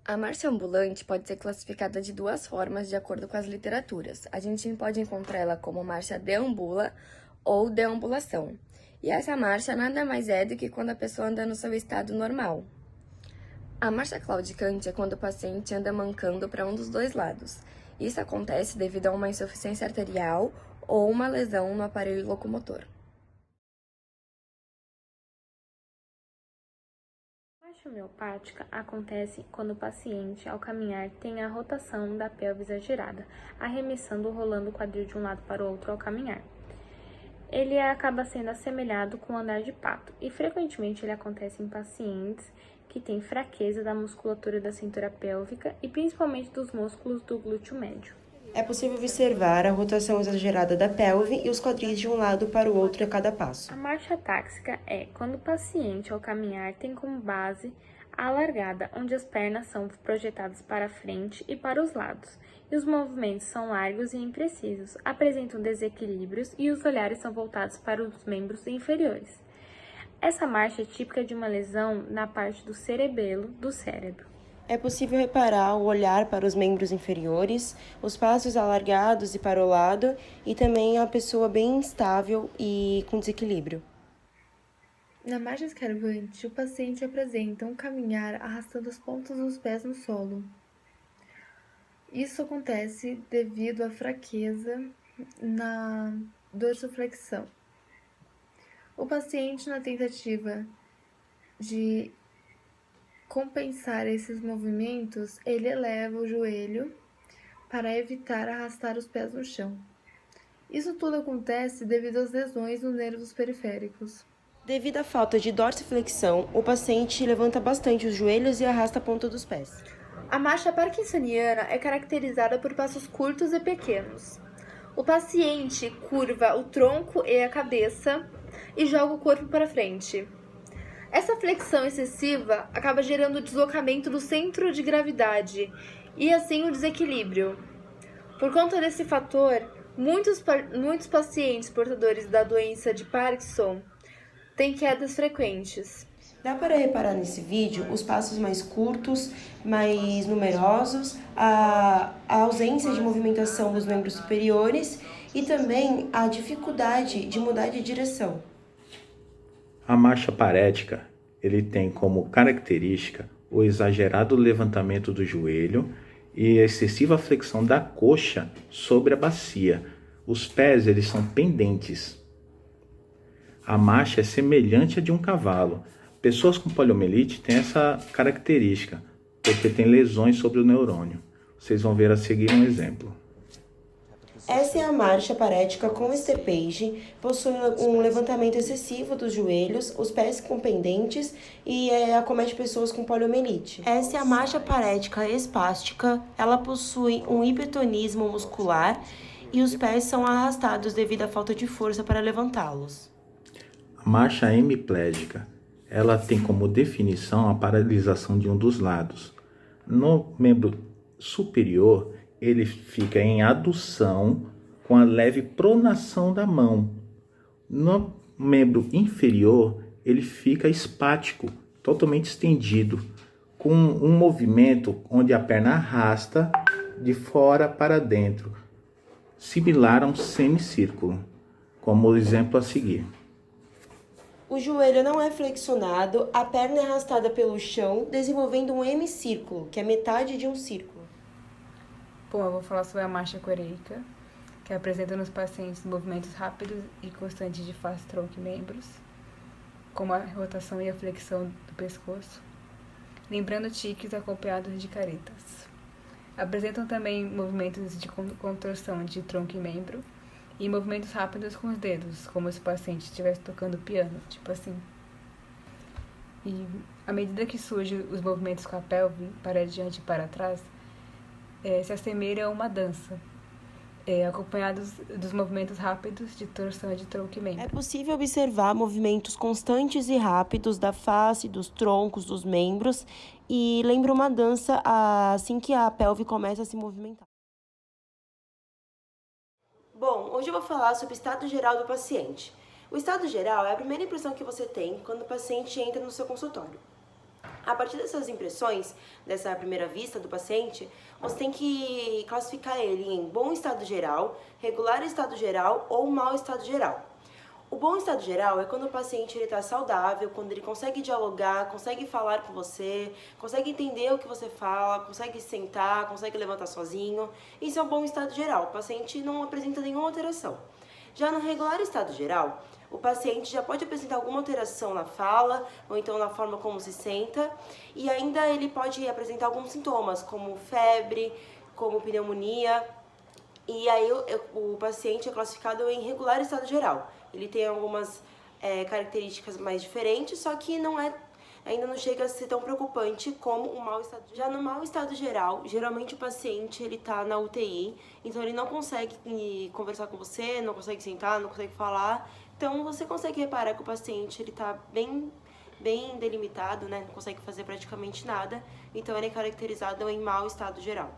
A marcha ambulante pode ser classificada de duas formas de acordo com as literaturas. A gente pode encontrar ela como marcha deambula ou deambulação. E essa marcha nada mais é do que quando a pessoa anda no seu estado normal. A marcha claudicante é quando o paciente anda mancando para um dos dois lados. Isso acontece devido a uma insuficiência arterial ou uma lesão no aparelho locomotor. A marcha homeopática acontece quando o paciente, ao caminhar, tem a rotação da pelve exagerada, arremessando ou rolando o quadril de um lado para o outro ao caminhar. Ele acaba sendo assemelhado com o andar de pato e frequentemente ele acontece em pacientes que têm fraqueza da musculatura da cintura pélvica e principalmente dos músculos do glúteo médio. É possível observar a rotação exagerada da pelve e os quadris de um lado para o outro a cada passo. A marcha táxica é quando o paciente, ao caminhar, tem como base a largada, onde as pernas são projetadas para frente e para os lados, e os movimentos são largos e imprecisos, apresentam desequilíbrios e os olhares são voltados para os membros inferiores. Essa marcha é típica de uma lesão na parte do cerebelo do cérebro. É possível reparar o olhar para os membros inferiores, os passos alargados e para o lado, e também a pessoa bem instável e com desequilíbrio. Na marcha escarbante, o paciente apresenta um caminhar arrastando as pontas dos pés no solo. Isso acontece devido à fraqueza na dorsiflexão. O paciente, na tentativa de compensar esses movimentos, ele eleva o joelho para evitar arrastar os pés no chão. Isso tudo acontece devido às lesões nos nervos periféricos. Devido à falta de dorsiflexão, o paciente levanta bastante os joelhos e arrasta a ponta dos pés. A marcha parkinsoniana é caracterizada por passos curtos e pequenos. O paciente curva o tronco e a cabeça e joga o corpo para frente. Essa flexão excessiva acaba gerando o deslocamento do centro de gravidade e assim o desequilíbrio. Por conta desse fator, muitos pacientes portadores da doença de Parkinson têm quedas frequentes. Dá para reparar nesse vídeo os passos mais curtos, mais numerosos, a ausência de movimentação dos membros superiores e também a dificuldade de mudar de direção. A marcha parética, ele tem como característica o exagerado levantamento do joelho e a excessiva flexão da coxa sobre a bacia. Os pés, eles são pendentes. A marcha é semelhante à de um cavalo. Pessoas com poliomielite têm essa característica, porque tem lesões sobre o neurônio. Vocês vão ver a seguir um exemplo. Essa é a marcha parética com estepage, possui um levantamento excessivo dos joelhos, os pés com pendentes e acomete pessoas com poliomielite. Essa é a marcha parética espástica, ela possui um hipertonismo muscular e os pés são arrastados devido à falta de força para levantá-los. A marcha hemiplégica, ela tem como definição a paralisação de um dos lados. No membro superior, ele fica em adução com a leve pronação da mão. No membro inferior, ele fica espático, totalmente estendido, com um movimento onde a perna arrasta de fora para dentro, similar a um semicírculo, como o exemplo a seguir. O joelho não é flexionado, a perna é arrastada pelo chão, desenvolvendo um hemicírculo, que é metade de um círculo. Bom, eu vou falar sobre a marcha coreica, que apresenta nos pacientes movimentos rápidos e constantes de face, tronco e membros, como a rotação e a flexão do pescoço, lembrando tiques acompanhados de caretas. Apresentam também movimentos de contorção de tronco e membro, e movimentos rápidos com os dedos, como se o paciente estivesse tocando piano, tipo assim. E à medida que surgem os movimentos com a pelve, para diante e para trás, se assemelha a uma dança, acompanhados dos movimentos rápidos de torção de tronco e membro. É possível observar movimentos constantes e rápidos da face, dos troncos, dos membros, e lembra uma dança assim que a pelve começa a se movimentar. Bom, hoje eu vou falar sobre o estado geral do paciente. O estado geral é a primeira impressão que você tem quando o paciente entra no seu consultório. A partir dessas impressões, dessa primeira vista do paciente, você tem que classificar ele em bom estado geral, regular estado geral ou mau estado geral. O bom estado geral é quando o paciente está saudável, quando ele consegue dialogar, consegue falar com você, consegue entender o que você fala, consegue sentar, consegue levantar sozinho. Isso é um bom estado geral, o paciente não apresenta nenhuma alteração. Já no regular estado geral, o paciente já pode apresentar alguma alteração na fala, ou então na forma como se senta, e ainda ele pode apresentar alguns sintomas, como febre, como pneumonia, e aí o paciente é classificado em regular estado geral. Ele tem algumas características mais diferentes, só que ainda não chega a ser tão preocupante como o mau estado. Já no mau estado geral, geralmente o paciente ele tá na UTI, então ele não consegue conversar com você, não consegue sentar, não consegue falar. Então você consegue reparar que o paciente ele tá bem delimitado, né? Não consegue fazer praticamente nada. Então ele é caracterizado em mau estado geral.